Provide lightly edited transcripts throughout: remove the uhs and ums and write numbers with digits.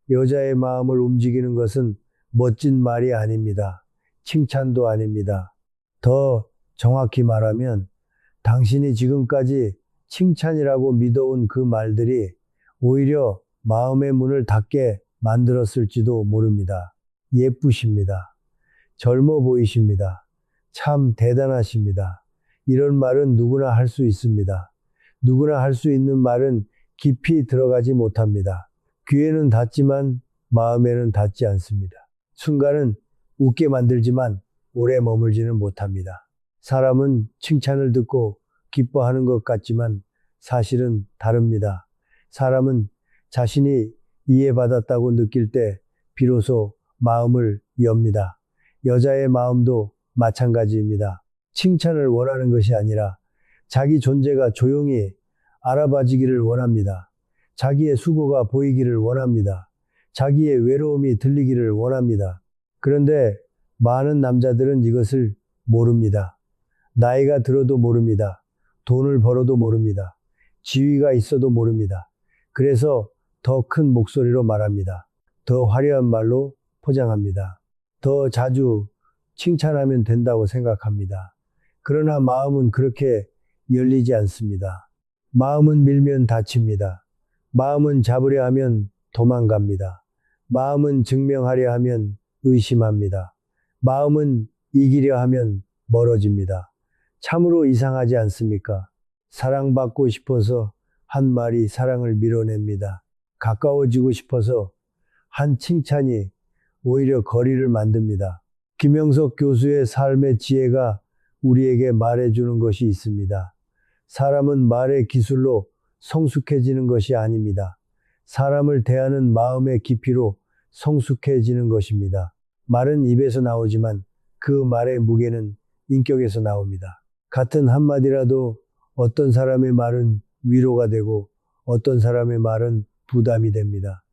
여자의 마음을 움직이는 것은 멋진 말이 아닙니다. 칭찬도 아닙니다. 더 정확히 말하면 당신이 지금까지 칭찬이라고 믿어온 그 말들이 오히려 마음의 문을 닫게 만들었을지도 모릅니다. 예쁘십니다. 젊어 보이십니다. 참 대단하십니다. 이런 말은 누구나 할 수 있습니다. 누구나 할 수 있는 말은 깊이 들어가지 못합니다. 귀에는 닿지만 마음에는 닿지 않습니다. 순간은 웃게 만들지만 오래 머물지는 못합니다. 사람은 칭찬을 듣고 기뻐하는 것 같지만 사실은 다릅니다. 사람은 자신이 이해받았다고 느낄 때 비로소 마음을 엽니다. 여자의 마음도 마찬가지입니다. 칭찬을 원하는 것이 아니라 자기 존재가 조용히 알아봐지기를 원합니다. 자기의 수고가 보이기를 원합니다. 자기의 외로움이 들리기를 원합니다. 그런데 많은 남자들은 이것을 모릅니다. 나이가 들어도 모릅니다. 돈을 벌어도 모릅니다. 지위가 있어도 모릅니다. 그래서 더 큰 목소리로 말합니다. 더 화려한 말로 포장합니다. 더 자주 칭찬하면 된다고 생각합니다. 그러나 마음은 그렇게 열리지 않습니다. 마음은 밀면 다칩니다. 마음은 잡으려 하면 도망갑니다. 마음은 증명하려 하면 의심합니다. 마음은 이기려 하면 멀어집니다. 참으로 이상하지 않습니까? 사랑받고 싶어서 한 말이 사랑을 밀어냅니다. 가까워지고 싶어서 한 칭찬이 오히려 거리를 만듭니다. 김영석 교수의 삶의 지혜가 우리에게 말해주는 것이 있습니다. 사람은 말의 기술로 성숙해지는 것이 아닙니다. 사람을 대하는 마음의 깊이로 성숙해지는 것입니다. 말은 입에서 나오지만 그 말의 무게는 인격에서 나옵니다. 같은 한마디라도 어떤 사람의 말은 위로가 되고 어떤 사람의 말은 부담이 됩니다.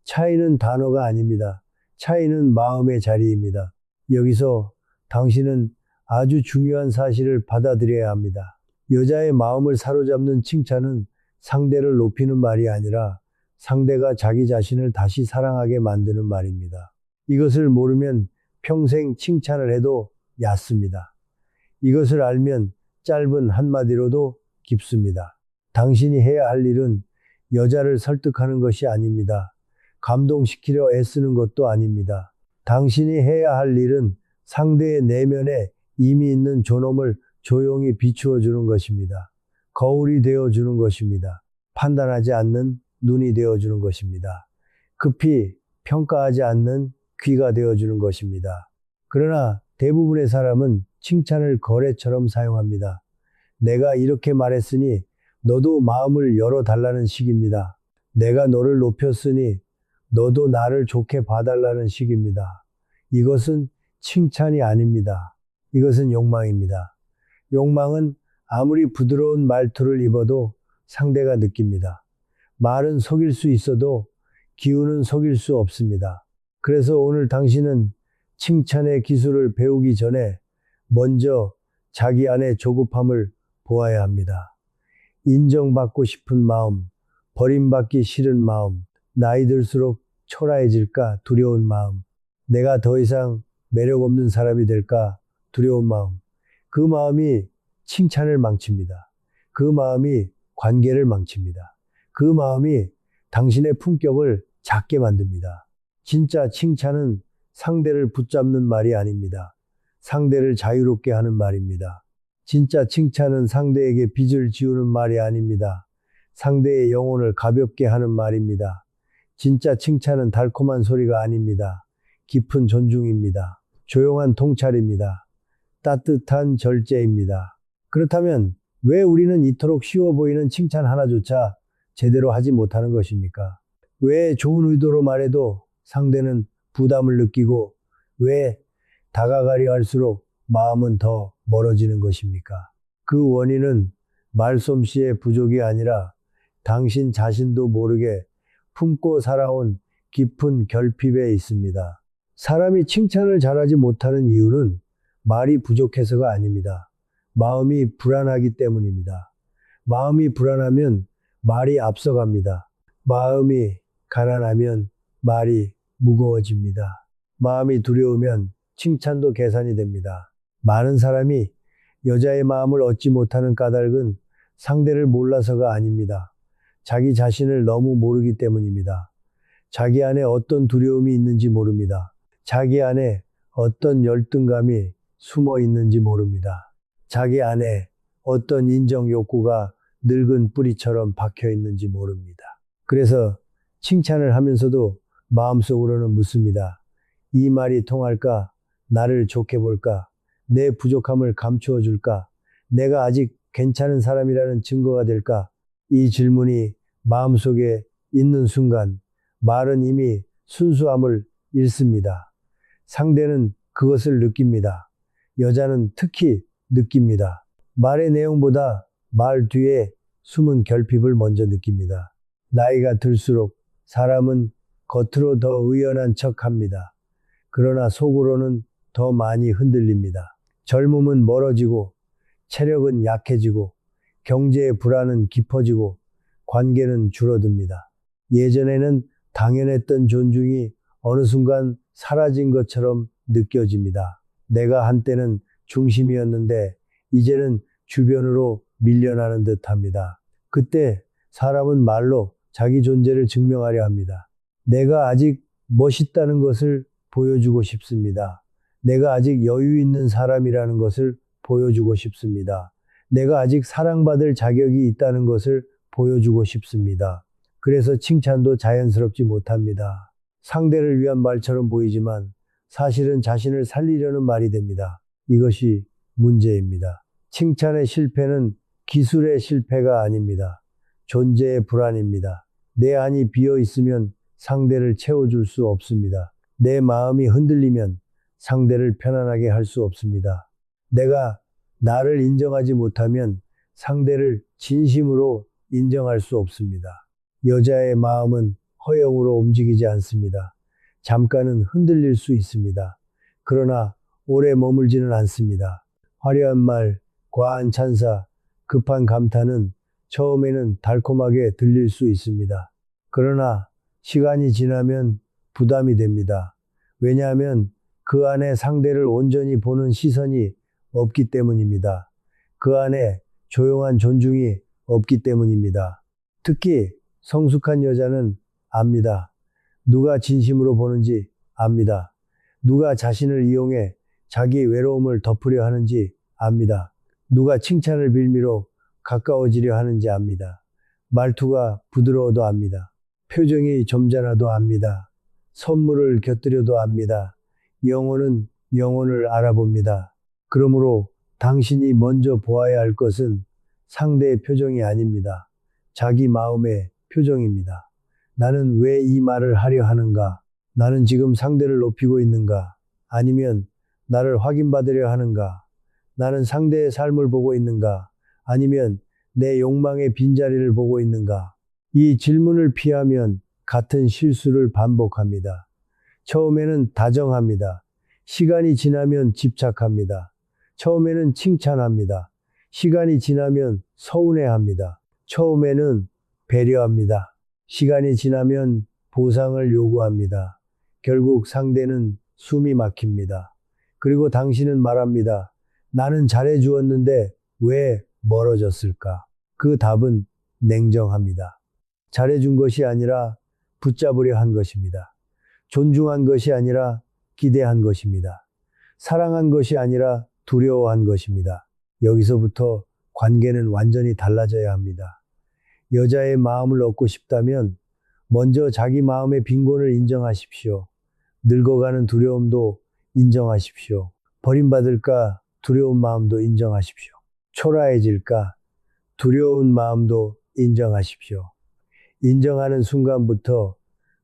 차이는 단어가 아닙니다. 차이는 마음의 자리입니다. 여기서 당신은 아주 중요한 사실을 받아들여야 합니다. 여자의 마음을 사로잡는 칭찬은 상대를 높이는 말이 아니라 상대가 자기 자신을 다시 사랑하게 만드는 말입니다. 이것을 모르면 평생 칭찬을 해도 얕습니다. 이것을 알면 짧은 한마디로도 깊습니다. 당신이 해야 할 일은 여자를 설득하는 것이 아닙니다. 감동시키려 애쓰는 것도 아닙니다. 당신이 해야 할 일은 상대의 내면에 이미 있는 존엄을 조용히 비추어 주는 것입니다. 거울이 되어 주는 것입니다. 판단하지 않는 눈이 되어 주는 것입니다. 급히 평가하지 않는 귀가 되어 주는 것입니다. 그러나 대부분의 사람은 칭찬을 거래처럼 사용합니다. 내가 이렇게 말했으니 너도 마음을 열어달라는 식입니다. 내가 너를 높였으니 너도 나를 좋게 봐달라는 식입니다. 이것은 칭찬이 아닙니다. 이것은 욕망입니다. 욕망은 아무리 부드러운 말투를 입어도 상대가 느낍니다. 말은 속일 수 있어도 기운은 속일 수 없습니다. 그래서 오늘 당신은 칭찬의 기술을 배우기 전에 먼저 자기 안의 조급함을 보아야 합니다. 인정받고 싶은 마음, 버림받기 싫은 마음, 나이 들수록 초라해질까 두려운 마음, 내가 더 이상 매력 없는 사람이 될까 두려운 마음, 그 마음이 칭찬을 망칩니다. 그 마음이 관계를 망칩니다. 그 마음이 당신의 품격을 작게 만듭니다. 진짜 칭찬은 상대를 붙잡는 말이 아닙니다. 상대를 자유롭게 하는 말입니다. 진짜 칭찬은 상대에게 빚을 지우는 말이 아닙니다. 상대의 영혼을 가볍게 하는 말입니다. 진짜 칭찬은 달콤한 소리가 아닙니다. 깊은 존중입니다. 조용한 통찰입니다. 따뜻한 절제입니다. 그렇다면 왜 우리는 이토록 쉬워 보이는 칭찬 하나조차 제대로 하지 못하는 것입니까? 왜 좋은 의도로 말해도 상대는 부담을 느끼고 왜 다가가려 할수록 마음은 더 멀어지는 것입니까? 그 원인은 말솜씨의 부족이 아니라 당신 자신도 모르게 품고 살아온 깊은 결핍에 있습니다. 사람이 칭찬을 잘하지 못하는 이유는 말이 부족해서가 아닙니다. 마음이 불안하기 때문입니다. 마음이 불안하면 말이 앞서갑니다. 마음이 가난하면 말이 무거워집니다. 마음이 두려우면 칭찬도 계산이 됩니다. 많은 사람이 여자의 마음을 얻지 못하는 까닭은 상대를 몰라서가 아닙니다. 자기 자신을 너무 모르기 때문입니다. 자기 안에 어떤 두려움이 있는지 모릅니다. 자기 안에 어떤 열등감이 숨어 있는지 모릅니다. 자기 안에 어떤 인정 욕구가 늙은 뿌리처럼 박혀 있는지 모릅니다. 그래서 칭찬을 하면서도 마음속으로는 묻습니다. 이 말이 통할까? 나를 좋게 볼까? 내 부족함을 감추어 줄까? 내가 아직 괜찮은 사람이라는 증거가 될까? 이 질문이 마음속에 있는 순간 말은 이미 순수함을 잃습니다. 상대는 그것을 느낍니다. 여자는 특히 느낍니다. 말의 내용보다 말 뒤에 숨은 결핍을 먼저 느낍니다. 나이가 들수록 사람은 겉으로 더 의연한 척 합니다. 그러나 속으로는 더 많이 흔들립니다. 젊음은 멀어지고, 체력은 약해지고, 경제의 불안은 깊어지고, 관계는 줄어듭니다. 예전에는 당연했던 존중이 어느 순간 사라진 것처럼 느껴집니다. 내가 한때는 중심이었는데 이제는 주변으로 밀려나는 듯 합니다. 그때 사람은 말로 자기 존재를 증명하려 합니다. 내가 아직 멋있다는 것을 보여주고 싶습니다. 내가 아직 여유 있는 사람이라는 것을 보여주고 싶습니다. 내가 아직 사랑받을 자격이 있다는 것을 보여주고 싶습니다. 그래서 칭찬도 자연스럽지 못합니다. 상대를 위한 말처럼 보이지만 사실은 자신을 살리려는 말이 됩니다. 이것이 문제입니다. 칭찬의 실패는 기술의 실패가 아닙니다. 존재의 불안입니다. 내 안이 비어 있으면 상대를 채워줄 수 없습니다. 내 마음이 흔들리면 상대를 편안하게 할 수 없습니다. 내가 나를 인정하지 못하면 상대를 진심으로 인정할 수 없습니다. 여자의 마음은 허영으로 움직이지 않습니다. 잠깐은 흔들릴 수 있습니다. 그러나 오래 머물지는 않습니다. 화려한 말, 과한 찬사, 급한 감탄은 처음에는 달콤하게 들릴 수 있습니다. 그러나 시간이 지나면 부담이 됩니다. 왜냐하면 그 안에 상대를 온전히 보는 시선이 없기 때문입니다. 그 안에 조용한 존중이 없기 때문입니다. 특히 성숙한 여자는 압니다. 누가 진심으로 보는지 압니다. 누가 자신을 이용해 자기 외로움을 덮으려 하는지 압니다. 누가 칭찬을 빌미로 가까워지려 하는지 압니다. 말투가 부드러워도 압니다. 표정이 점잖아도 압니다. 선물을 곁들여도 압니다. 영혼은 영혼을 알아봅니다. 그러므로 당신이 먼저 보아야 할 것은 상대의 표정이 아닙니다. 자기 마음의 표정입니다. 나는 왜 이 말을 하려 하는가? 나는 지금 상대를 높이고 있는가? 아니면 나를 확인받으려 하는가? 나는 상대의 삶을 보고 있는가? 아니면 내 욕망의 빈자리를 보고 있는가? 이 질문을 피하면 같은 실수를 반복합니다. 처음에는 다정합니다. 시간이 지나면 집착합니다. 처음에는 칭찬합니다. 시간이 지나면 서운해합니다. 처음에는 배려합니다. 시간이 지나면 보상을 요구합니다. 결국 상대는 숨이 막힙니다. 그리고 당신은 말합니다. 나는 잘해주었는데 왜 멀어졌을까? 그 답은 냉정합니다. 잘해준 것이 아니라 붙잡으려 한 것입니다. 존중한 것이 아니라 기대한 것입니다. 사랑한 것이 아니라 두려워한 것입니다. 여기서부터 관계는 완전히 달라져야 합니다. 여자의 마음을 얻고 싶다면 먼저 자기 마음의 빈곤을 인정하십시오. 늙어가는 두려움도 인정하십시오. 버림받을까 두려운 마음도 인정하십시오. 초라해질까 두려운 마음도 인정하십시오. 인정하는 순간부터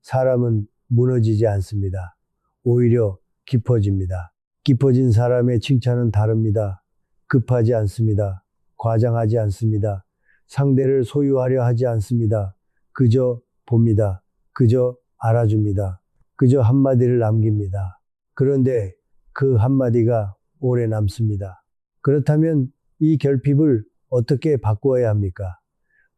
사람은 무너지지 않습니다. 오히려 깊어집니다. 깊어진 사람의 칭찬은 다릅니다. 급하지 않습니다. 과장하지 않습니다. 상대를 소유하려 하지 않습니다. 그저 봅니다. 그저 알아줍니다. 그저 한마디를 남깁니다. 그런데 그 한마디가 오래 남습니다. 그렇다면 이 결핍을 어떻게 바꾸어야 합니까?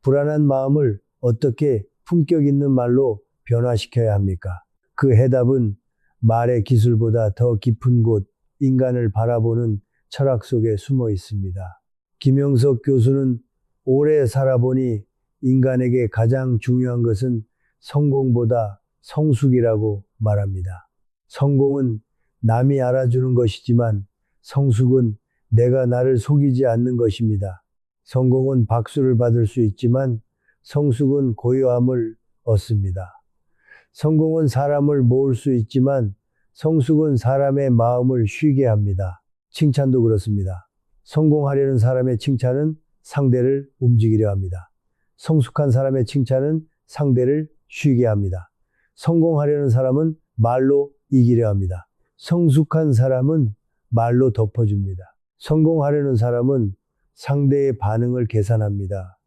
불안한 마음을 어떻게 품격 있는 말로 변화시켜야 합니까? 그 해답은 말의 기술보다 더 깊은 곳, 인간을 바라보는 철학 속에 숨어 있습니다. 김영석 교수는 오래 살아보니 인간에게 가장 중요한 것은 성공보다 성숙이라고 말합니다. 성공은 남이 알아주는 것이지만 성숙은 내가 나를 속이지 않는 것입니다. 성공은 박수를 받을 수 있지만 성숙은 고요함을 얻습니다. 성공은 사람을 모을 수 있지만 성숙은 사람의 마음을 쉬게 합니다. 칭찬도 그렇습니다. 성공하려는 사람의 칭찬은 상대를 움직이려 합니다. 성숙한 사람의 칭찬은 상대를 쉬게 합니다. 성공하려는 사람은 말로 이기려 합니다. 성숙한 사람은 말로 덮어줍니다. 성공하려는 사람은 상대의 반응을 계산합니다.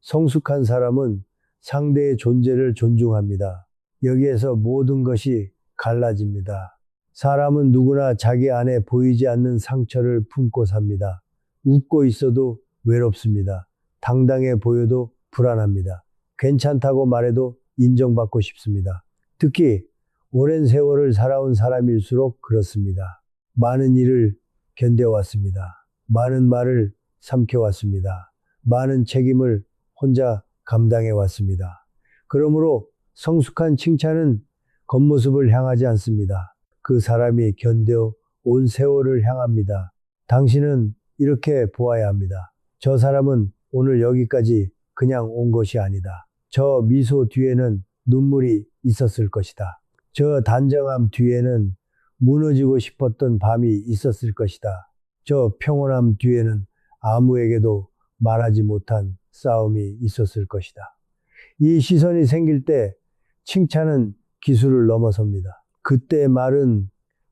성숙한 사람은 상대의 존재를 존중합니다. 여기에서 모든 것이 갈라집니다. 사람은 누구나 자기 안에 보이지 않는 상처를 품고 삽니다. 웃고 있어도 외롭습니다. 당당해 보여도 불안합니다. 괜찮다고 말해도 인정받고 싶습니다. 특히 오랜 세월을 살아온 사람일수록 그렇습니다. 많은 일을 견뎌왔습니다. 많은 말을 삼켜왔습니다. 많은 책임을 혼자 감당해왔습니다. 그러므로 성숙한 칭찬은 겉모습을 향하지 않습니다. 그 사람이 견뎌온 세월을 향합니다. 당신은 이렇게 보아야 합니다. 저 사람은 오늘 여기까지 그냥 온 것이 아니다. 저 미소 뒤에는 눈물이 있었을 것이다. 저 단정함 뒤에는 무너지고 싶었던 밤이 있었을 것이다. 저 평온함 뒤에는 아무에게도 말하지 못한 싸움이 있었을 것이다. 이 시선이 생길 때 칭찬은 기술을 넘어섭니다. 그때 말은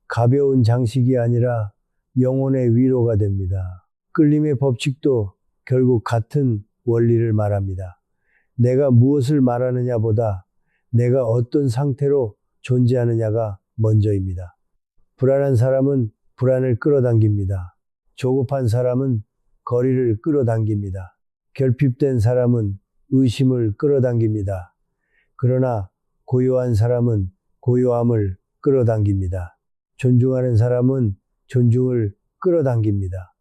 가벼운 장식이 아니라 영혼의 위로가 됩니다. 끌림의 법칙도 결국 같은 원리를 말합니다. 내가 무엇을 말하느냐보다 내가 어떤 상태로 존재하느냐가 먼저입니다. 불안한 사람은 불안을 끌어당깁니다. 조급한 사람은 거리를 끌어당깁니다. 결핍된 사람은 의심을 끌어당깁니다. 그러나 고요한 사람은 고요함을 끌어당깁니다. 존중하는 사람은 존중을 끌어당깁니다.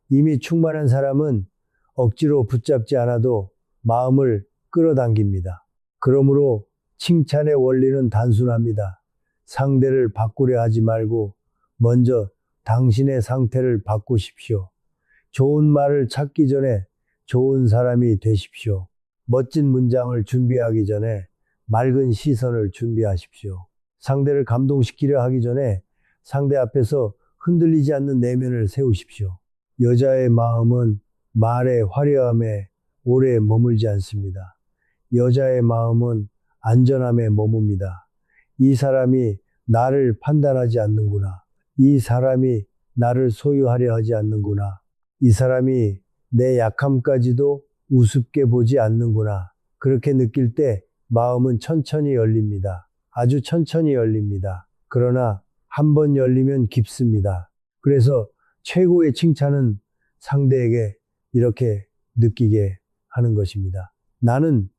이미 충만한 사람은 억지로 붙잡지 않아도 마음을 끌어당깁니다. 그러므로 칭찬의 원리는 단순합니다. 상대를 바꾸려 하지 말고 먼저 당신의 상태를 바꾸십시오. 좋은 말을 찾기 전에 좋은 사람이 되십시오. 멋진 문장을 준비하기 전에 맑은 시선을 준비하십시오. 상대를 감동시키려 하기 전에 상대 앞에서 흔들리지 않는 내면을 세우십시오. 여자의 마음은 말의 화려함에 오래 머물지 않습니다. 여자의 마음은 안전함에 머뭅니다. 이 사람이 나를 판단하지 않는구나. 이 사람이 나를 소유하려 하지 않는구나. 이 사람이 내 약함까지도 우습게 보지 않는구나. 그렇게 느낄 때 마음은 천천히 열립니다. 아주 천천히 열립니다. 그러나 한 번 열리면 깊습니다. 그래서 최고의 칭찬은 상대에게 이렇게 느끼게 하는 것입니다. 나는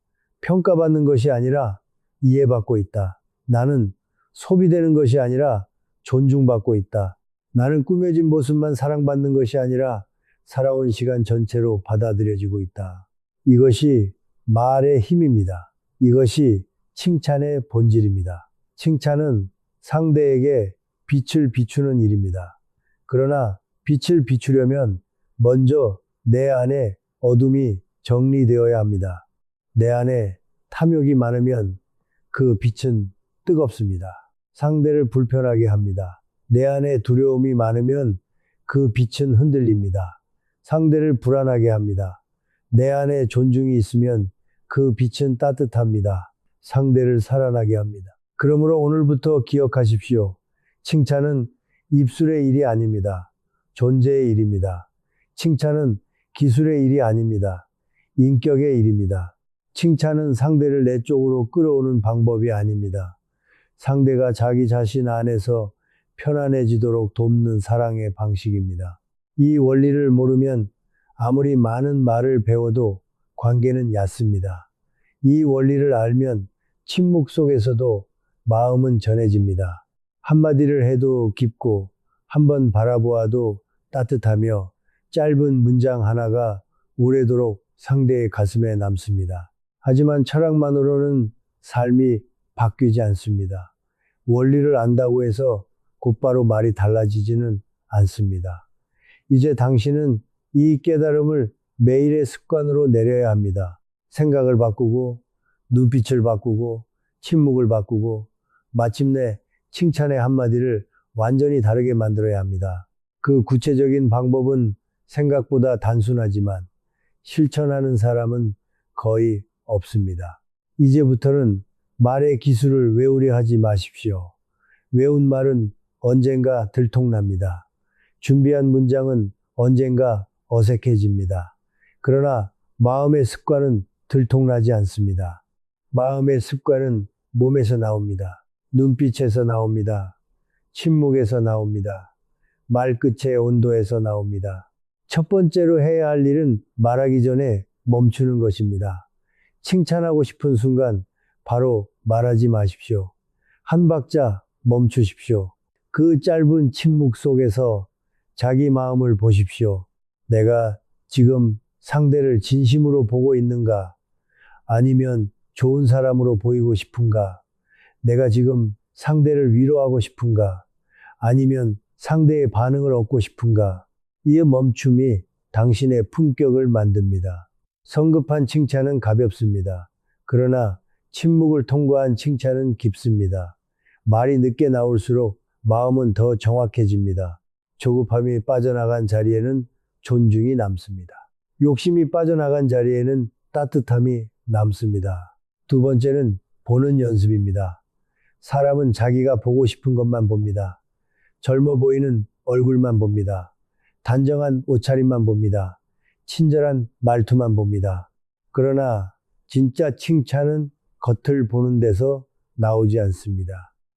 평가받는 것이 아니라 이해받고 있다. 나는 소비되는 것이 아니라 존중받고 있다. 나는 꾸며진 모습만 사랑받는 것이 아니라 살아온 시간 전체로 받아들여지고 있다. 이것이 말의 힘입니다. 이것이 칭찬의 본질입니다. 칭찬은 상대에게 빛을 비추는 일입니다. 그러나 빛을 비추려면 먼저 내 안에 어둠이 정리되어야 합니다. 내 안에 탐욕이 많으면 그 빛은 뜨겁습니다. 상대를 불편하게 합니다. 내 안에 두려움이 많으면 그 빛은 흔들립니다. 상대를 불안하게 합니다. 내 안에 존중이 있으면 그 빛은 따뜻합니다. 상대를 살아나게 합니다. 그러므로 오늘부터 기억하십시오. 칭찬은 입술의 일이 아닙니다. 존재의 일입니다. 칭찬은 기술의 일이 아닙니다. 인격의 일입니다. 칭찬은 상대를 내 쪽으로 끌어오는 방법이 아닙니다. 상대가 자기 자신 안에서 편안해지도록 돕는 사랑의 방식입니다. 이 원리를 모르면 아무리 많은 말을 배워도 관계는 얕습니다. 이 원리를 알면 침묵 속에서도 마음은 전해집니다. 한마디를 해도 깊고 한번 바라보아도 따뜻하며 짧은 문장 하나가 오래도록 상대의 가슴에 남습니다. 하지만 철학만으로는 삶이 바뀌지 않습니다. 원리를 안다고 해서 곧바로 말이 달라지지는 않습니다. 이제 당신은 이 깨달음을 매일의 습관으로 내려야 합니다. 생각을 바꾸고, 눈빛을 바꾸고, 침묵을 바꾸고, 마침내 칭찬의 한마디를 완전히 다르게 만들어야 합니다. 그 구체적인 방법은 생각보다 단순하지만 실천하는 사람은 거의 없습니다. 이제부터는 말의 기술을 외우려 하지 마십시오. 외운 말은 언젠가 들통납니다. 준비한 문장은 언젠가 어색해집니다. 그러나 마음의 습관은 들통나지 않습니다. 마음의 습관은 몸에서 나옵니다. 눈빛에서 나옵니다. 침묵에서 나옵니다. 말끝의 온도에서 나옵니다. 첫 번째로 해야 할 일은 말하기 전에 멈추는 것입니다. 칭찬하고 싶은 순간 바로 말하지 마십시오. 한 박자 멈추십시오. 그 짧은 침묵 속에서 자기 마음을 보십시오. 내가 지금 상대를 진심으로 보고 있는가? 아니면 좋은 사람으로 보이고 싶은가? 내가 지금 상대를 위로하고 싶은가? 아니면 상대의 반응을 얻고 싶은가? 이 멈춤이 당신의 품격을 만듭니다. 성급한 칭찬은 가볍습니다. 그러나 침묵을 통과한 칭찬은 깊습니다. 말이 늦게 나올수록 마음은 더 정확해집니다. 조급함이 빠져나간 자리에는 존중이 남습니다. 욕심이 빠져나간 자리에는 따뜻함이 남습니다. 두 번째는 보는 연습입니다. 사람은 자기가 보고 싶은 것만 봅니다. 젊어 보이는 얼굴만 봅니다. 단정한 옷차림만 봅니다. 친절한 말투만 봅니다. 그러나 진짜 칭찬은 겉을 보는 데서 나오지 않습니다.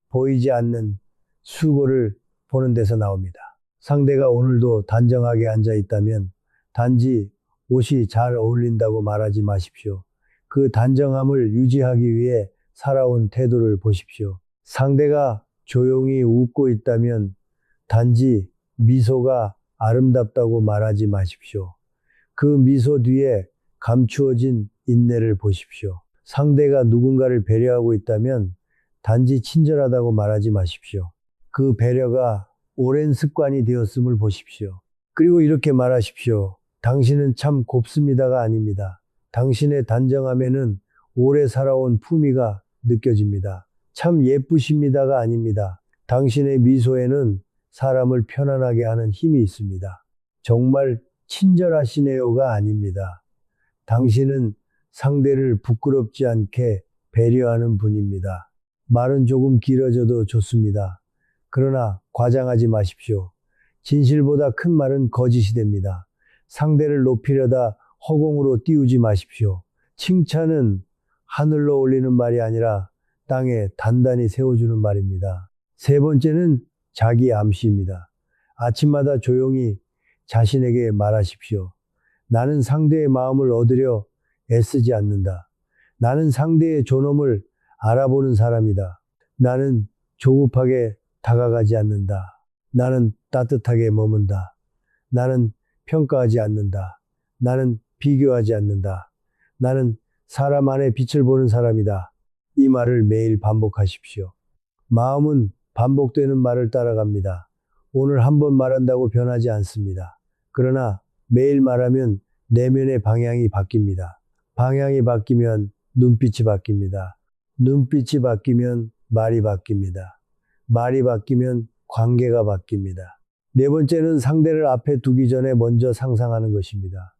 보이지 않는 수고를 보는 데서 나옵니다. 상대가 오늘도 단정하게 앉아 있다면 단지 옷이 잘 어울린다고 말하지 마십시오. 그 단정함을 유지하기 위해 살아온 태도를 보십시오. 상대가 조용히 웃고 있다면 단지 미소가 아름답다고 말하지 마십시오. 그 미소 뒤에 감추어진 인내를 보십시오. 상대가 누군가를 배려하고 있다면 단지 친절하다고 말하지 마십시오. 그 배려가 오랜 습관이 되었음을 보십시오. 그리고 이렇게 말하십시오. 당신은 참 곱습니다가 아닙니다. 당신의 단정함에는 오래 살아온 품위가 느껴집니다. 참 예쁘십니다가 아닙니다. 당신의 미소에는 사람을 편안하게 하는 힘이 있습니다. 정말 친절하시네요가 아닙니다. 당신은 상대를 부끄럽지 않게 배려하는 분입니다. 말은 조금 길어져도 좋습니다. 그러나 과장하지 마십시오. 진실보다 큰 말은 거짓이 됩니다. 상대를 높이려다 허공으로 띄우지 마십시오. 칭찬은 하늘로 올리는 말이 아니라 땅에 단단히 세워주는 말입니다. 세 번째는 자기 암시입니다. 아침마다 조용히 자신에게 말하십시오. 나는 상대의 마음을 얻으려 애쓰지 않는다. 나는 상대의 존엄을 알아보는 사람이다. 나는 조급하게 다가가지 않는다. 나는 따뜻하게 머문다. 나는 평가하지 않는다. 나는 비교하지 않는다. 나는 사람 안에 빛을 보는 사람이다. 이 말을 매일 반복하십시오. 마음은 반복되는 말을 따라갑니다. 오늘 한 번 말한다고 변하지 않습니다. 그러나 매일 말하면 내면의 방향이 바뀝니다. 방향이 바뀌면 눈빛이 바뀝니다. 눈빛이 바뀌면 말이 바뀝니다. 말이 바뀌면 관계가 바뀝니다. 네 번째는 상대를 앞에 두기 전에 먼저 상상하는 것입니다.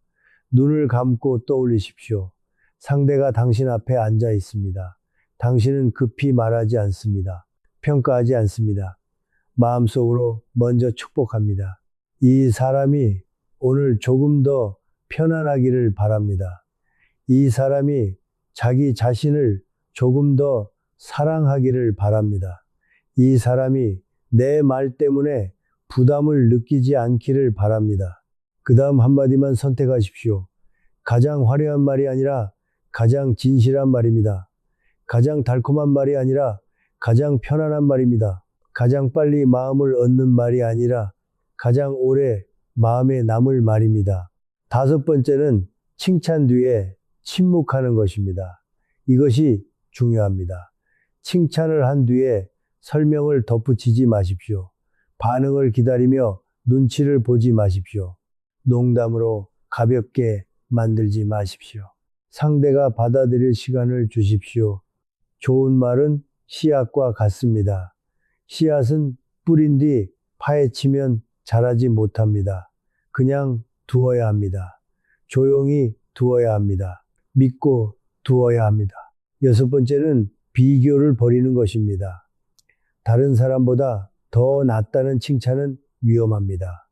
눈을 감고 떠올리십시오. 상대가 당신 앞에 앉아 있습니다. 당신은 급히 말하지 않습니다. 평가하지 않습니다. 마음속으로 먼저 축복합니다. 이 사람이 오늘 조금 더 편안하기를 바랍니다. 이 사람이 자기 자신을 조금 더 사랑하기를 바랍니다. 이 사람이 내 말 때문에 부담을 느끼지 않기를 바랍니다. 그 다음 한마디만 선택하십시오. 가장 화려한 말이 아니라 가장 진실한 말입니다. 가장 달콤한 말이 아니라 가장 편안한 말입니다. 가장 빨리 마음을 얻는 말이 아니라 가장 오래 마음에 남을 말입니다. 다섯 번째는 칭찬 뒤에 침묵하는 것입니다. 이것이 중요합니다. 칭찬을 한 뒤에 설명을 덧붙이지 마십시오. 반응을 기다리며 눈치를 보지 마십시오. 농담으로 가볍게 만들지 마십시오. 상대가 받아들일 시간을 주십시오. 좋은 말은 씨앗과 같습니다. 씨앗은 뿌린 뒤 파헤치면 자라지 못합니다. 그냥 두어야 합니다. 조용히 두어야 합니다. 믿고 두어야 합니다. 여섯 번째는 비교를 버리는 것입니다. 다른 사람보다 더 낫다는 칭찬은 위험합니다.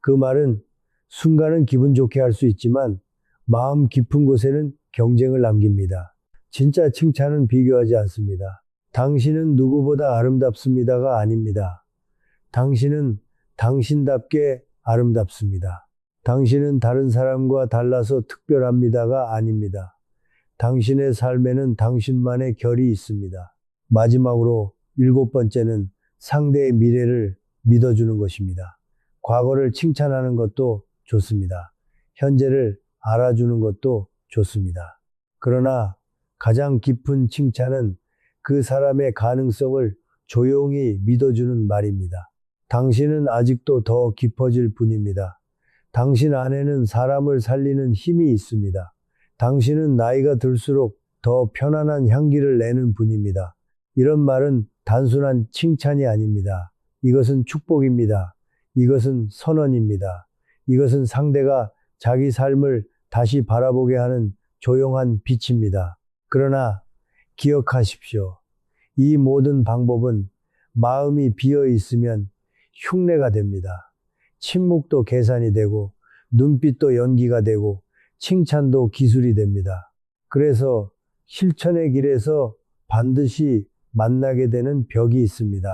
그 말은 순간은 기분 좋게 할 수 있지만 마음 깊은 곳에는 경쟁을 남깁니다. 진짜 칭찬은 비교하지 않습니다. 당신은 누구보다 아름답습니다가 아닙니다. 당신은 당신답게 아름답습니다. 당신은 다른 사람과 달라서 특별합니다가 아닙니다. 당신의 삶에는 당신만의 결이 있습니다. 마지막으로 일곱 번째는 상대의 미래를 믿어주는 것입니다. 과거를 칭찬하는 것도 좋습니다. 현재를 알아주는 것도 좋습니다. 그러나 가장 깊은 칭찬은 그 사람의 가능성을 조용히 믿어주는 말입니다. 당신은 아직도 더 깊어질 뿐입니다. 당신 안에는 사람을 살리는 힘이 있습니다. 당신은 나이가 들수록 더 편안한 향기를 내는 분입니다. 이런 말은 단순한 칭찬이 아닙니다. 이것은 축복입니다. 이것은 선언입니다. 이것은 상대가 자기 삶을 다시 바라보게 하는 조용한 빛입니다. 그러나 기억하십시오. 이 모든 방법은 마음이 비어 있으면 흉내가 됩니다. 침묵도 계산이 되고 눈빛도 연기가 되고 칭찬도 기술이 됩니다. 그래서 실천의 길에서 반드시 만나게 되는 벽이 있습니다.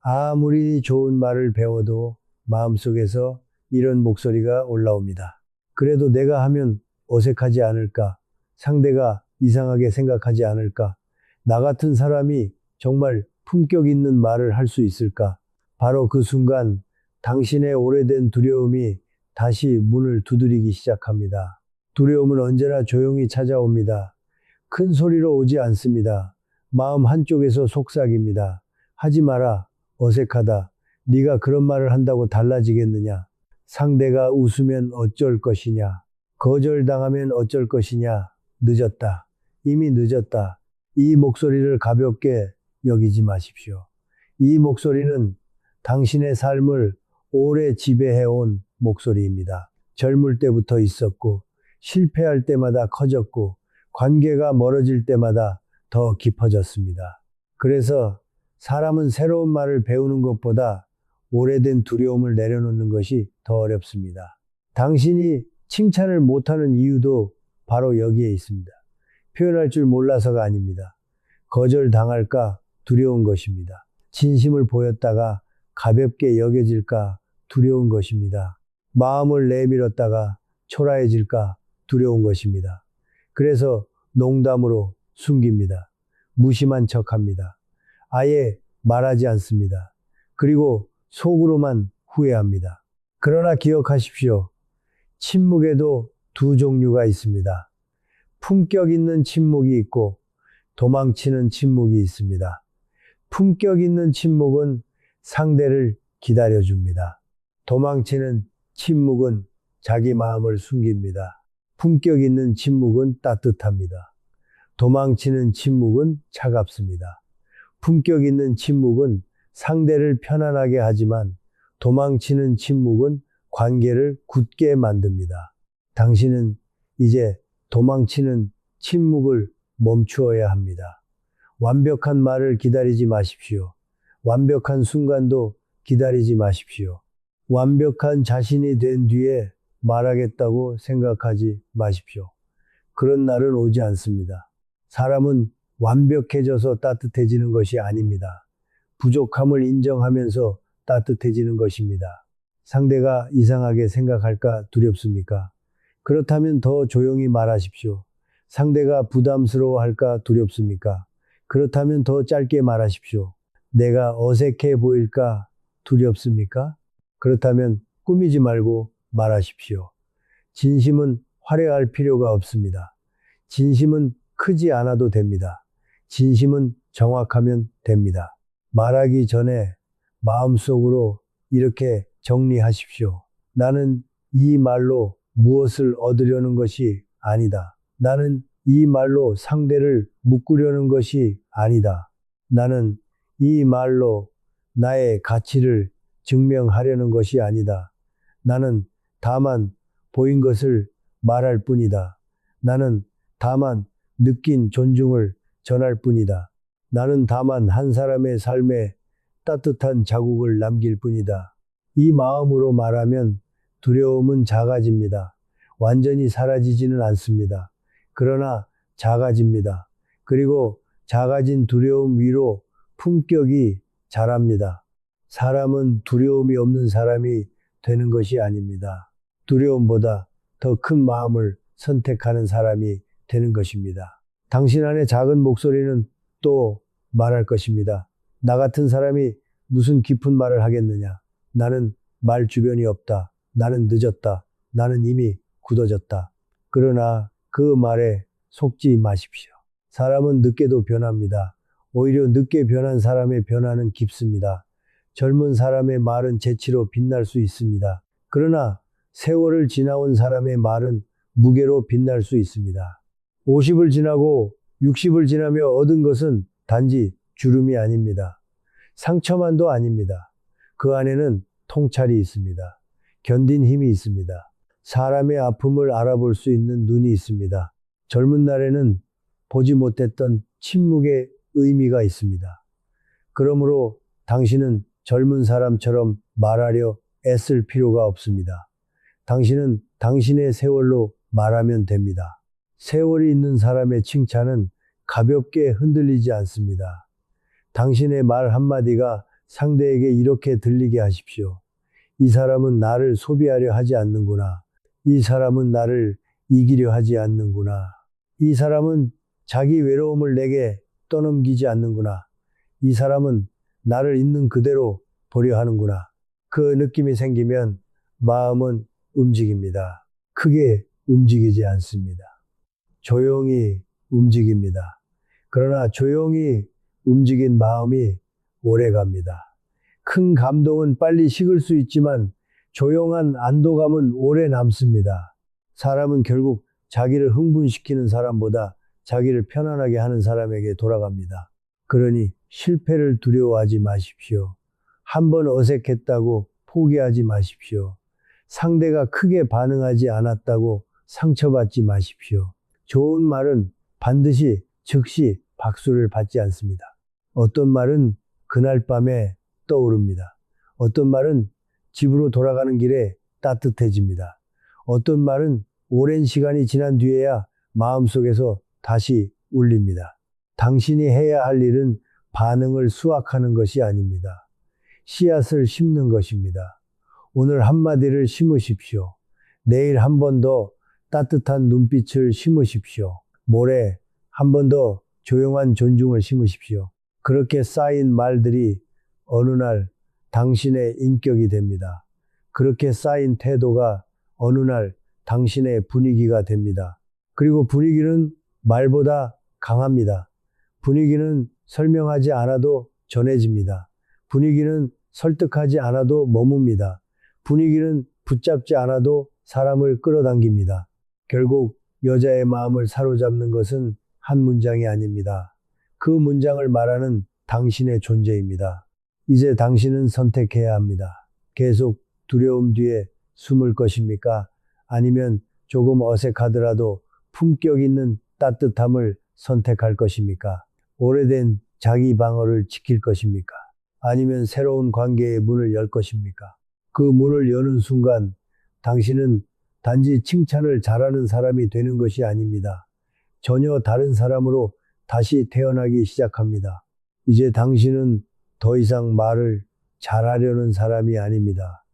아무리 좋은 말을 배워도 마음속에서 이런 목소리가 올라옵니다. 그래도 내가 하면 어색하지 않을까? 상대가 이상하게 생각하지 않을까? 나 같은 사람이 정말 품격 있는 말을 할 수 있을까? 바로 그 순간 당신의 오래된 두려움이 다시 문을 두드리기 시작합니다. 두려움은 언제나 조용히 찾아옵니다. 큰 소리로 오지 않습니다. 마음 한쪽에서 속삭입니다. 하지 마라. 어색하다. 네가 그런 말을 한다고 달라지겠느냐? 상대가 웃으면 어쩔 것이냐? 거절당하면 어쩔 것이냐? 늦었다. 이미 늦었다. 이 목소리를 가볍게 여기지 마십시오. 이 목소리는 당신의 삶을 오래 지배해온 목소리입니다. 젊을 때부터 있었고, 실패할 때마다 커졌고, 관계가 멀어질 때마다 더 깊어졌습니다. 그래서 사람은 새로운 말을 배우는 것보다 오래된 두려움을 내려놓는 것이 더 어렵습니다. 당신이 칭찬을 못하는 이유도 바로 여기에 있습니다. 표현할 줄 몰라서가 아닙니다. 거절당할까 두려운 것입니다. 진심을 보였다가 가볍게 여겨질까 두려운 것입니다. 마음을 내밀었다가 초라해질까 두려운 것입니다. 그래서 농담으로 숨깁니다. 무심한 척합니다. 아예 말하지 않습니다. 그리고 속으로만 후회합니다. 그러나 기억하십시오. 침묵에도 두 종류가 있습니다. 품격 있는 침묵이 있고 도망치는 침묵이 있습니다. 품격 있는 침묵은 상대를 기다려줍니다. 도망치는 침묵은 자기 마음을 숨깁니다. 품격 있는 침묵은 따뜻합니다. 도망치는 침묵은 차갑습니다. 품격 있는 침묵은 상대를 편안하게 하지만 도망치는 침묵은 관계를 굳게 만듭니다. 당신은 이제 도망치는 침묵을 멈추어야 합니다. 완벽한 말을 기다리지 마십시오. 완벽한 순간도 기다리지 마십시오. 완벽한 자신이 된 뒤에 말하겠다고 생각하지 마십시오. 그런 날은 오지 않습니다. 사람은 완벽해져서 따뜻해지는 것이 아닙니다. 부족함을 인정하면서 따뜻해지는 것입니다. 상대가 이상하게 생각할까 두렵습니까? 그렇다면 더 조용히 말하십시오. 상대가 부담스러워할까 두렵습니까? 그렇다면 더 짧게 말하십시오. 내가 어색해 보일까 두렵습니까? 그렇다면 꾸미지 말고 말하십시오. 진심은 화려할 필요가 없습니다. 진심은 크지 않아도 됩니다. 진심은 정확하면 됩니다. 말하기 전에 마음속으로 이렇게 정리하십시오. 나는 이 말로 무엇을 얻으려는 것이 아니다. 나는 이 말로 상대를 묶으려는 것이 아니다. 나는 이 말로 나의 가치를 증명하려는 것이 아니다. 나는 다만 보인 것을 말할 뿐이다. 나는 다만 느낀 존중을 전할 뿐이다. 나는 다만 한 사람의 삶에 따뜻한 자국을 남길 뿐이다. 이 마음으로 말하면 두려움은 작아집니다. 완전히 사라지지는 않습니다. 그러나 작아집니다. 그리고 작아진 두려움 위로 품격이 자랍니다. 사람은 두려움이 없는 사람이 되는 것이 아닙니다. 두려움보다 더 큰 마음을 선택하는 사람이 되는 것입니다. 당신 안의 작은 목소리는 또 말할 것입니다. 나 같은 사람이 무슨 깊은 말을 하겠느냐. 나는 말 주변이 없다. 나는 늦었다. 나는 이미 굳어졌다. 그러나 그 말에 속지 마십시오. 사람은 늦게도 변합니다. 오히려 늦게 변한 사람의 변화는 깊습니다. 젊은 사람의 말은 재치로 빛날 수 있습니다. 그러나 세월을 지나온 사람의 말은 무게로 빛날 수 있습니다. 50을 지나고 60을 지나며 얻은 것은 단지 주름이 아닙니다. 상처만도 아닙니다. 그 안에는 통찰이 있습니다. 견딘 힘이 있습니다. 사람의 아픔을 알아볼 수 있는 눈이 있습니다. 젊은 날에는 보지 못했던 침묵의 의미가 있습니다. 그러므로 당신은 젊은 사람처럼 말하려 애쓸 필요가 없습니다. 당신은 당신의 세월로 말하면 됩니다. 세월이 있는 사람의 칭찬은 가볍게 흔들리지 않습니다. 당신의 말 한마디가 상대에게 이렇게 들리게 하십시오. 이 사람은 나를 소비하려 하지 않는구나. 이 사람은 나를 이기려 하지 않는구나. 이 사람은 자기 외로움을 내게 떠넘기지 않는구나. 이 사람은 나를 있는 그대로 보려 하는구나. 그 느낌이 생기면 마음은 움직입니다. 크게 움직이지 않습니다. 조용히 움직입니다. 그러나 조용히 움직인 마음이 오래 갑니다. 큰 감동은 빨리 식을 수 있지만 조용한 안도감은 오래 남습니다. 사람은 결국 자기를 흥분시키는 사람보다 자기를 편안하게 하는 사람에게 돌아갑니다. 그러니 실패를 두려워하지 마십시오. 한번 어색했다고 포기하지 마십시오. 상대가 크게 반응하지 않았다고 상처받지 마십시오. 좋은 말은 반드시 즉시 박수를 받지 않습니다. 어떤 말은 그날 밤에 떠오릅니다. 어떤 말은 집으로 돌아가는 길에 따뜻해집니다. 어떤 말은 오랜 시간이 지난 뒤에야 마음속에서 다시 울립니다. 당신이 해야 할 일은 반응을 수확하는 것이 아닙니다. 씨앗을 심는 것입니다. 오늘 한마디를 심으십시오. 내일 한 번 더 따뜻한 눈빛을 심으십시오. 모레 한 번 더 조용한 존중을 심으십시오. 그렇게 쌓인 말들이 어느 날 당신의 인격이 됩니다. 그렇게 쌓인 태도가 어느 날 당신의 분위기가 됩니다. 그리고 분위기는 말보다 강합니다. 분위기는 설명하지 않아도 전해집니다. 분위기는 설득하지 않아도 머뭅니다. 분위기는 붙잡지 않아도 사람을 끌어당깁니다. 결국 여자의 마음을 사로잡는 것은 한 문장이 아닙니다. 그 문장을 말하는 당신의 존재입니다. 이제 당신은 선택해야 합니다. 계속 두려움 뒤에 숨을 것입니까? 아니면 조금 어색하더라도 품격 있는 따뜻함을 선택할 것입니까? 오래된 자기 방어를 지킬 것입니까? 아니면 새로운 관계의 문을 열 것입니까? 그 문을 여는 순간 당신은 단지 칭찬을 잘하는 사람이 되는 것이 아닙니다. 전혀 다른 사람으로 다시 태어나기 시작합니다. 이제 당신은 더 이상 말을 잘하려는 사람이 아닙니다.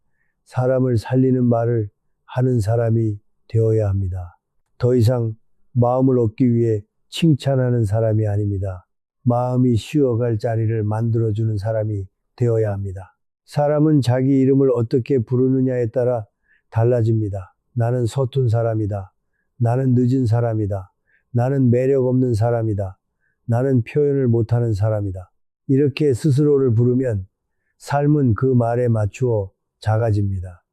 사람을 살리는 말을 하는 사람이 되어야 합니다. 더 이상 마음을 얻기 위해 칭찬하는 사람이 아닙니다. 마음이 쉬어갈 자리를 만들어주는 사람이 되어야 합니다. 사람은 자기 이름을 어떻게 부르느냐에 따라 달라집니다. 나는 서툰 사람이다. 나는 늦은 사람이다. 나는 매력 없는 사람이다. 나는 표현을 못하는 사람이다. 이렇게 스스로를 부르면 삶은 그 말에 맞추어 작아집니다.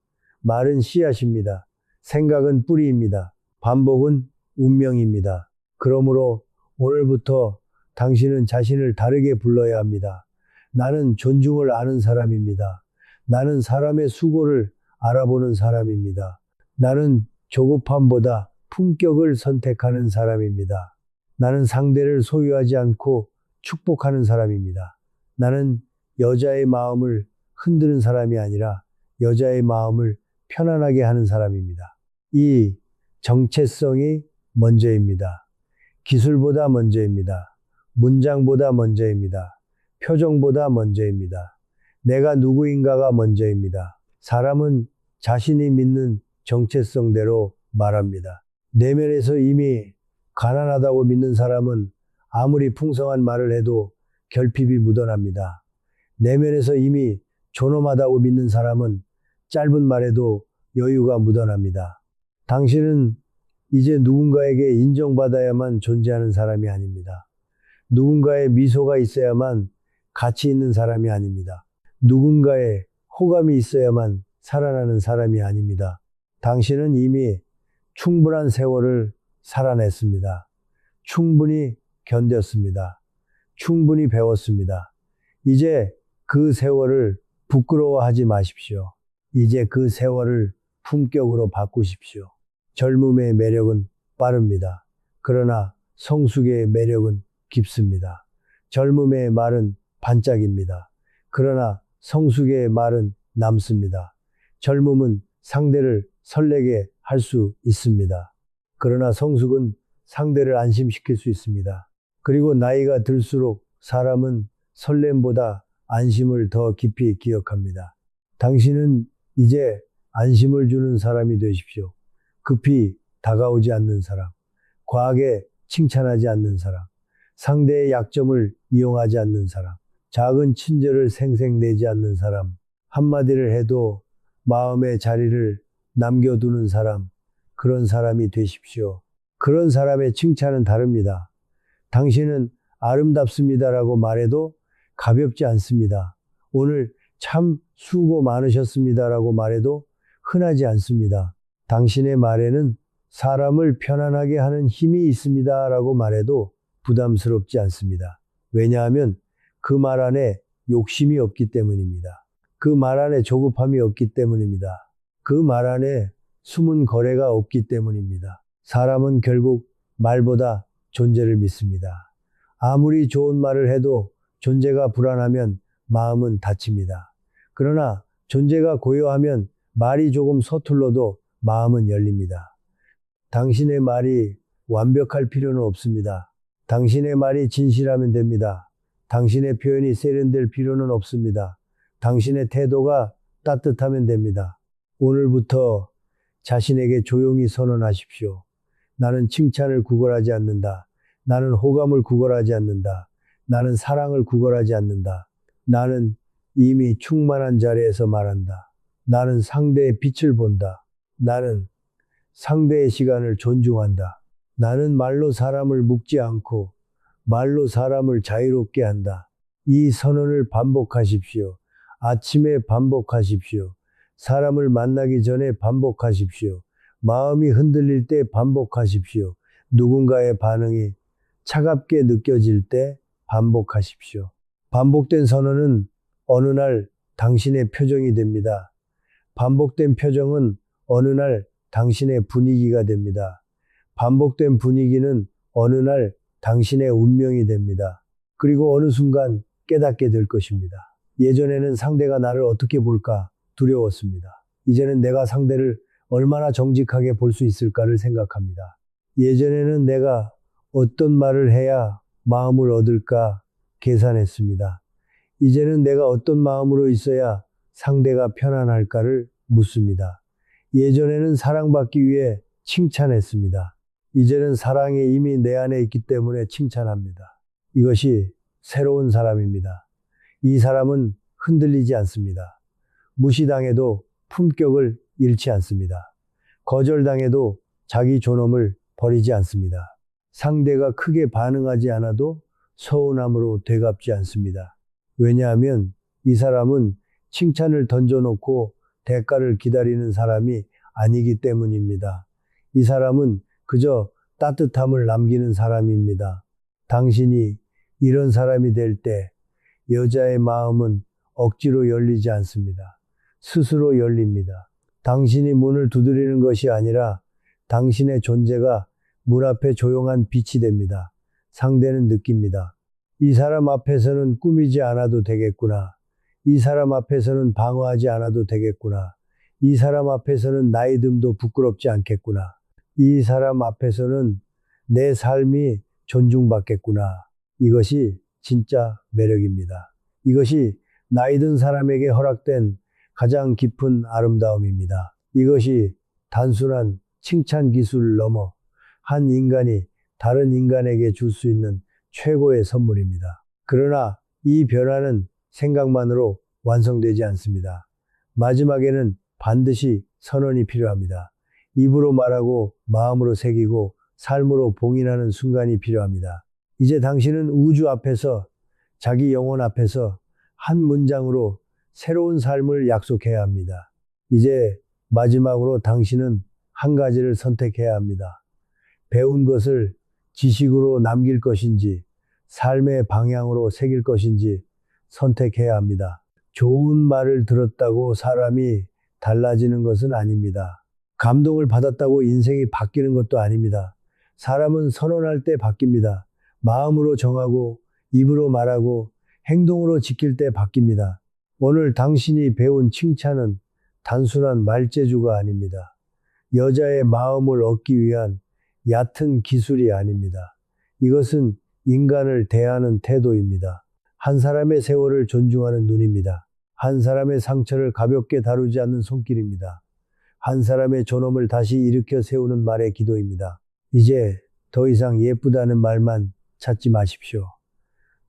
말은 씨앗입니다. 생각은 뿌리입니다. 반복은 운명입니다. 그러므로 오늘부터 당신은 자신을 다르게 불러야 합니다. 나는 존중을 아는 사람입니다. 나는 사람의 수고를 알아보는 사람입니다. 나는 조급함보다 품격을 선택하는 사람입니다. 나는 상대를 소유하지 않고 축복하는 사람입니다. 나는 여자의 마음을 흔드는 사람이 아니라 여자의 마음을 편안하게 하는 사람입니다. 이 정체성이 먼저입니다. 기술보다 먼저입니다. 문장보다 먼저입니다. 표정보다 먼저입니다. 내가 누구인가가 먼저입니다. 사람은 자신이 믿는 정체성대로 말합니다. 내면에서 이미 가난하다고 믿는 사람은 아무리 풍성한 말을 해도 결핍이 묻어납니다. 내면에서 이미 존엄하다고 믿는 사람은 짧은 말에도 여유가 묻어납니다. 당신은 이제 누군가에게 인정받아야만 존재하는 사람이 아닙니다. 누군가의 미소가 있어야만 가치 있는 사람이 아닙니다. 누군가의 호감이 있어야만 살아나는 사람이 아닙니다. 당신은 이미 충분한 세월을 살아냈습니다. 충분히 견뎠습니다. 충분히 배웠습니다. 이제 그 세월을 부끄러워하지 마십시오. 이제 그 세월을 품격으로 바꾸십시오. 젊음의 매력은 빠릅니다. 그러나 성숙의 매력은 깊습니다. 젊음의 말은 반짝입니다. 그러나 성숙의 말은 남습니다. 젊음은 상대를 설레게 할 수 있습니다. 그러나 성숙은 상대를 안심시킬 수 있습니다. 그리고 나이가 들수록 사람은 설렘보다 안심을 더 깊이 기억합니다. 당신은 이제 안심을 주는 사람이 되십시오. 급히 다가오지 않는 사람, 과하게 칭찬하지 않는 사람, 상대의 약점을 이용하지 않는 사람, 작은 친절을 생색내지 않는 사람, 한마디를 해도 마음의 자리를 남겨두는 사람, 그런 사람이 되십시오. 그런 사람의 칭찬은 다릅니다. 당신은 아름답습니다라고 말해도 가볍지 않습니다. 오늘 참 수고 많으셨습니다라고 말해도 흔하지 않습니다. 당신의 말에는 사람을 편안하게 하는 힘이 있습니다라고 말해도 부담스럽지 않습니다. 왜냐하면 그 말 안에 욕심이 없기 때문입니다. 그 말 안에 조급함이 없기 때문입니다. 그 말 안에 숨은 거래가 없기 때문입니다. 사람은 결국 말보다 존재를 믿습니다. 아무리 좋은 말을 해도 존재가 불안하면 마음은 다칩니다. 그러나 존재가 고요하면 말이 조금 서툴러도 마음은 열립니다. 당신의 말이 완벽할 필요는 없습니다. 당신의 말이 진실하면 됩니다. 당신의 표현이 세련될 필요는 없습니다. 당신의 태도가 따뜻하면 됩니다. 오늘부터 자신에게 조용히 선언하십시오. 나는 칭찬을 구걸하지 않는다. 나는 호감을 구걸하지 않는다. 나는 사랑을 구걸하지 않는다. 나는 이미 충만한 자리에서 말한다. 나는 상대의 빛을 본다. 나는 상대의 시간을 존중한다. 나는 말로 사람을 묶지 않고 말로 사람을 자유롭게 한다. 이 선언을 반복하십시오. 아침에 반복하십시오. 사람을 만나기 전에 반복하십시오. 마음이 흔들릴 때 반복하십시오. 누군가의 반응이 차갑게 느껴질 때 반복하십시오. 반복된 선언은 어느 날 당신의 표정이 됩니다. 반복된 표정은 어느 날 당신의 분위기가 됩니다. 반복된 분위기는 어느 날 당신의 운명이 됩니다. 그리고 어느 순간 깨닫게 될 것입니다. 예전에는 상대가 나를 어떻게 볼까 두려웠습니다. 이제는 내가 상대를 얼마나 정직하게 볼 수 있을까를 생각합니다. 예전에는 내가 어떤 말을 해야 마음을 얻을까 계산했습니다. 이제는 내가 어떤 마음으로 있어야 상대가 편안할까를 묻습니다. 예전에는 사랑받기 위해 칭찬했습니다. 이제는 사랑이 이미 내 안에 있기 때문에 칭찬합니다. 이것이 새로운 사람입니다. 이 사람은 흔들리지 않습니다. 무시당해도 품격을 잃지 않습니다. 거절당해도 자기 존엄을 버리지 않습니다. 상대가 크게 반응하지 않아도 서운함으로 되갚지 않습니다. 왜냐하면 이 사람은 칭찬을 던져놓고 대가를 기다리는 사람이 아니기 때문입니다. 이 사람은 그저 따뜻함을 남기는 사람입니다. 당신이 이런 사람이 될 때 여자의 마음은 억지로 열리지 않습니다. 스스로 열립니다. 당신이 문을 두드리는 것이 아니라 당신의 존재가 문 앞에 조용한 빛이 됩니다. 상대는 느낍니다. 이 사람 앞에서는 꾸미지 않아도 되겠구나. 이 사람 앞에서는 방어하지 않아도 되겠구나. 이 사람 앞에서는 나이 듦도 부끄럽지 않겠구나. 이 사람 앞에서는 내 삶이 존중받겠구나. 이것이 진짜 매력입니다. 이것이 나이 든 사람에게 허락된 가장 깊은 아름다움입니다. 이것이 단순한 칭찬 기술을 넘어 한 인간이 다른 인간에게 줄 수 있는 최고의 선물입니다. 그러나 이 변화는 생각만으로 완성되지 않습니다. 마지막에는 반드시 선언이 필요합니다. 입으로 말하고 마음으로 새기고 삶으로 봉인하는 순간이 필요합니다. 이제 당신은 우주 앞에서 자기 영혼 앞에서 한 문장으로 새로운 삶을 약속해야 합니다. 이제 마지막으로 당신은 한 가지를 선택해야 합니다. 배운 것을 지식으로 남길 것인지 삶의 방향으로 새길 것인지 선택해야 합니다. 좋은 말을 들었다고 사람이 달라지는 것은 아닙니다. 감동을 받았다고 인생이 바뀌는 것도 아닙니다. 사람은 선언할 때 바뀝니다. 마음으로 정하고 입으로 말하고 행동으로 지킬 때 바뀝니다. 오늘 당신이 배운 칭찬은 단순한 말재주가 아닙니다. 여자의 마음을 얻기 위한 얕은 기술이 아닙니다. 이것은 인간을 대하는 태도입니다. 한 사람의 세월을 존중하는 눈입니다. 한 사람의 상처를 가볍게 다루지 않는 손길입니다. 한 사람의 존엄을 다시 일으켜 세우는 말의 기도입니다. 이제 더 이상 예쁘다는 말만 찾지 마십시오.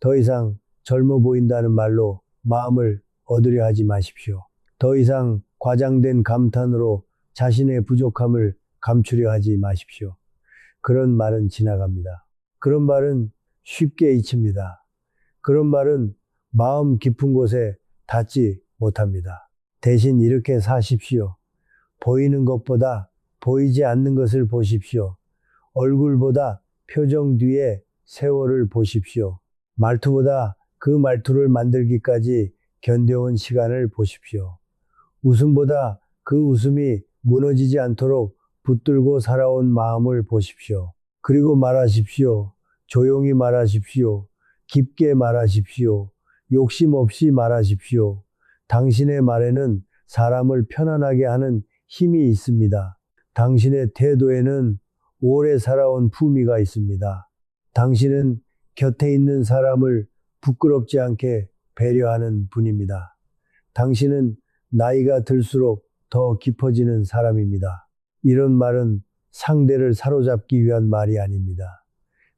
더 이상 젊어 보인다는 말로 마음을 얻으려 하지 마십시오. 더 이상 과장된 감탄으로 자신의 부족함을 감추려 하지 마십시오. 그런 말은 지나갑니다. 그런 말은 쉽게 잊힙니다. 그런 말은 마음 깊은 곳에 닿지 못합니다. 대신 이렇게 사십시오. 보이는 것보다 보이지 않는 것을 보십시오. 얼굴보다 표정 뒤에 세월을 보십시오. 말투보다 그 말투를 만들기까지 견뎌온 시간을 보십시오. 웃음보다 그 웃음이 무너지지 않도록 붙들고 살아온 마음을 보십시오. 그리고 말하십시오. 조용히 말하십시오. 깊게 말하십시오. 욕심 없이 말하십시오. 당신의 말에는 사람을 편안하게 하는 힘이 있습니다. 당신의 태도에는 오래 살아온 품위가 있습니다. 당신은 곁에 있는 사람을 부끄럽지 않게 배려하는 분입니다. 당신은 나이가 들수록 더 깊어지는 사람입니다. 이런 말은 상대를 사로잡기 위한 말이 아닙니다.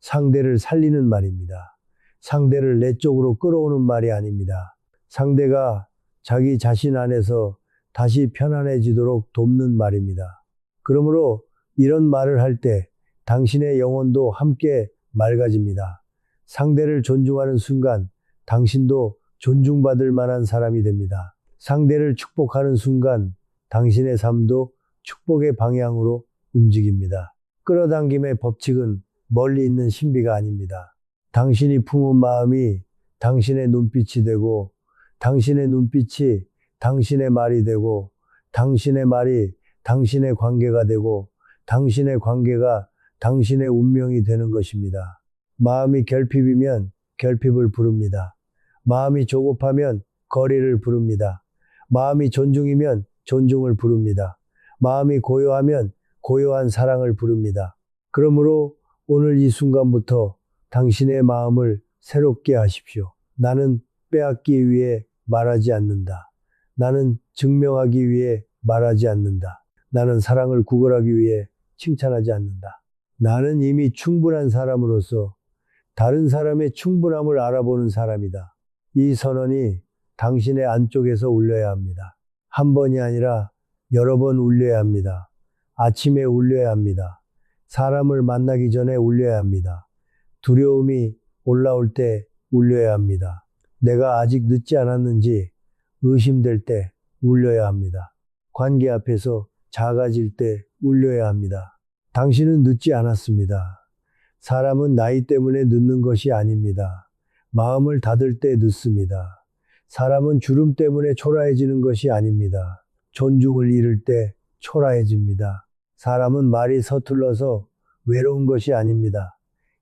상대를 살리는 말입니다. 상대를 내 쪽으로 끌어오는 말이 아닙니다. 상대가 자기 자신 안에서 다시 편안해지도록 돕는 말입니다. 그러므로 이런 말을 할 때 당신의 영혼도 함께 맑아집니다. 상대를 존중하는 순간 당신도 존중받을 만한 사람이 됩니다. 상대를 축복하는 순간 당신의 삶도 축복의 방향으로 움직입니다. 끌어당김의 법칙은 멀리 있는 신비가 아닙니다. 당신이 품은 마음이 당신의 눈빛이 되고 당신의 눈빛이 당신의 말이 되고 당신의 말이 당신의 관계가 되고 당신의 관계가 당신의 운명이 되는 것입니다. 마음이 결핍이면 결핍을 부릅니다. 마음이 조급하면 거리를 부릅니다. 마음이 존중이면 존중을 부릅니다. 마음이 고요하면 고요한 사랑을 부릅니다. 그러므로 오늘 이 순간부터 당신의 마음을 새롭게 하십시오. 나는 빼앗기 위해 말하지 않는다. 나는 증명하기 위해 말하지 않는다. 나는 사랑을 구걸하기 위해 칭찬하지 않는다. 나는 이미 충분한 사람으로서 다른 사람의 충분함을 알아보는 사람이다. 이 선언이 당신의 안쪽에서 울려야 합니다. 한 번이 아니라 여러 번 울려야 합니다. 아침에 울려야 합니다. 사람을 만나기 전에 울려야 합니다. 두려움이 올라올 때 울려야 합니다. 내가 아직 늦지 않았는지 의심될 때 울려야 합니다. 관계 앞에서 작아질 때 울려야 합니다. 당신은 늦지 않았습니다. 사람은 나이 때문에 늦는 것이 아닙니다. 마음을 닫을 때 늦습니다. 사람은 주름 때문에 초라해지는 것이 아닙니다. 존중을 잃을 때 초라해집니다. 사람은 말이 서툴러서 외로운 것이 아닙니다.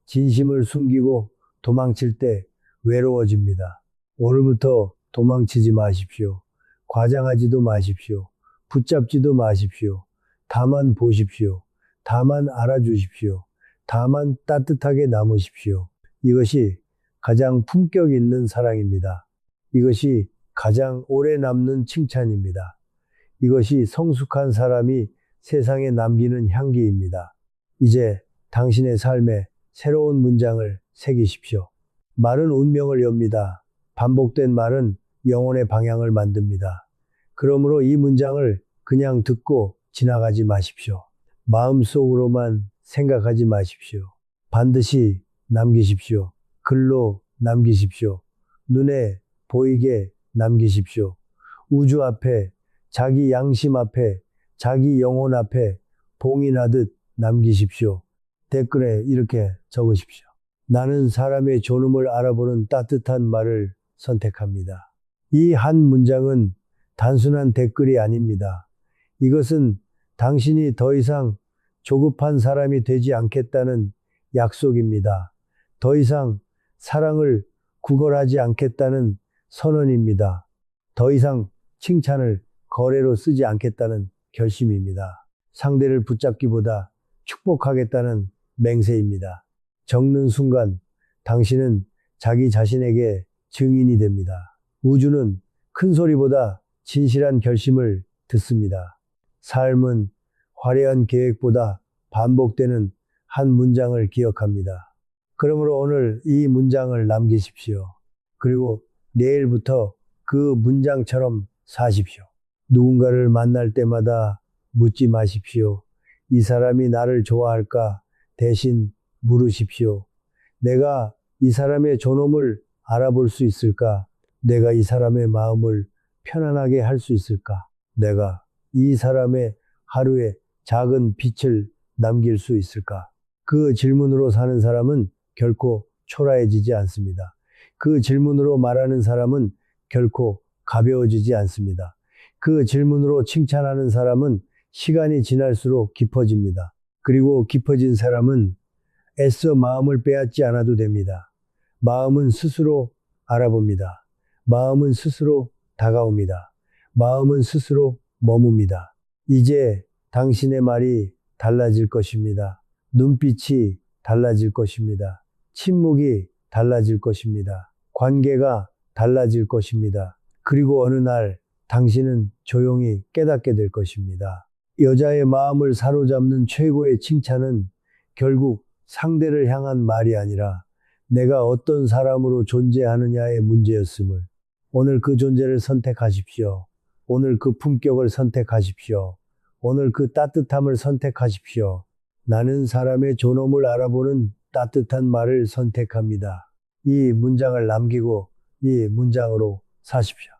진심을 숨기고 도망칠 때 외로워집니다. 오늘부터 도망치지 마십시오. 과장하지도 마십시오. 붙잡지도 마십시오. 다만 보십시오. 다만 알아주십시오. 다만 따뜻하게 남으십시오. 이것이 가장 품격 있는 사랑입니다. 이것이 가장 오래 남는 칭찬입니다. 이것이 성숙한 사람이 세상에 남기는 향기입니다. 이제 당신의 삶에 새로운 문장을 새기십시오. 말은 운명을 엽니다. 반복된 말은 영혼의 방향을 만듭니다. 그러므로 이 문장을 그냥 듣고 지나가지 마십시오. 마음속으로만 생각하지 마십시오. 반드시 남기십시오. 글로 남기십시오. 눈에 보이게 남기십시오. 우주 앞에, 자기 양심 앞에, 자기 영혼 앞에 봉인하듯 남기십시오. 댓글에 이렇게 적으십시오. 나는 사람의 존엄을 알아보는 따뜻한 말을 선택합니다. 이 한 문장은 단순한 댓글이 아닙니다. 이것은 당신이 더 이상 조급한 사람이 되지 않겠다는 약속입니다. 더 이상 사랑을 구걸하지 않겠다는 선언입니다. 더 이상 칭찬을 거래로 쓰지 않겠다는 결심입니다. 상대를 붙잡기보다 축복하겠다는 맹세입니다. 적는 순간 당신은 자기 자신에게 증인이 됩니다. 우주는 큰 소리보다 진실한 결심을 듣습니다. 삶은 화려한 계획보다 반복되는 한 문장을 기억합니다. 그러므로 오늘 이 문장을 남기십시오. 그리고 내일부터 그 문장처럼 사십시오. 누군가를 만날 때마다 묻지 마십시오. 이 사람이 나를 좋아할까? 대신 물으십시오. 내가 이 사람의 존엄을 알아볼 수 있을까? 내가 이 사람의 마음을 편안하게 할 수 있을까? 내가 이 사람의 하루에 작은 빛을 남길 수 있을까? 그 질문으로 사는 사람은 결코 초라해지지 않습니다. 그 질문으로 말하는 사람은 결코 가벼워지지 않습니다. 그 질문으로 칭찬하는 사람은 시간이 지날수록 깊어집니다. 그리고 깊어진 사람은 애써 마음을 빼앗지 않아도 됩니다. 마음은 스스로 알아봅니다. 마음은 스스로 다가옵니다. 마음은 스스로 머뭅니다. 이제 당신의 말이 달라질 것입니다. 눈빛이 달라질 것입니다. 침묵이 달라질 것입니다. 관계가 달라질 것입니다. 그리고 어느 날 당신은 조용히 깨닫게 될 것입니다. 여자의 마음을 사로잡는 최고의 칭찬은 결국 상대를 향한 말이 아니라 내가 어떤 사람으로 존재하느냐의 문제였음을, 오늘 그 존재를 선택하십시오. 오늘 그 품격을 선택하십시오. 오늘 그 따뜻함을 선택하십시오. 나는 사람의 존엄을 알아보는 따뜻한 말을 선택합니다. 이 문장을 남기고 이 문장으로 사십시오.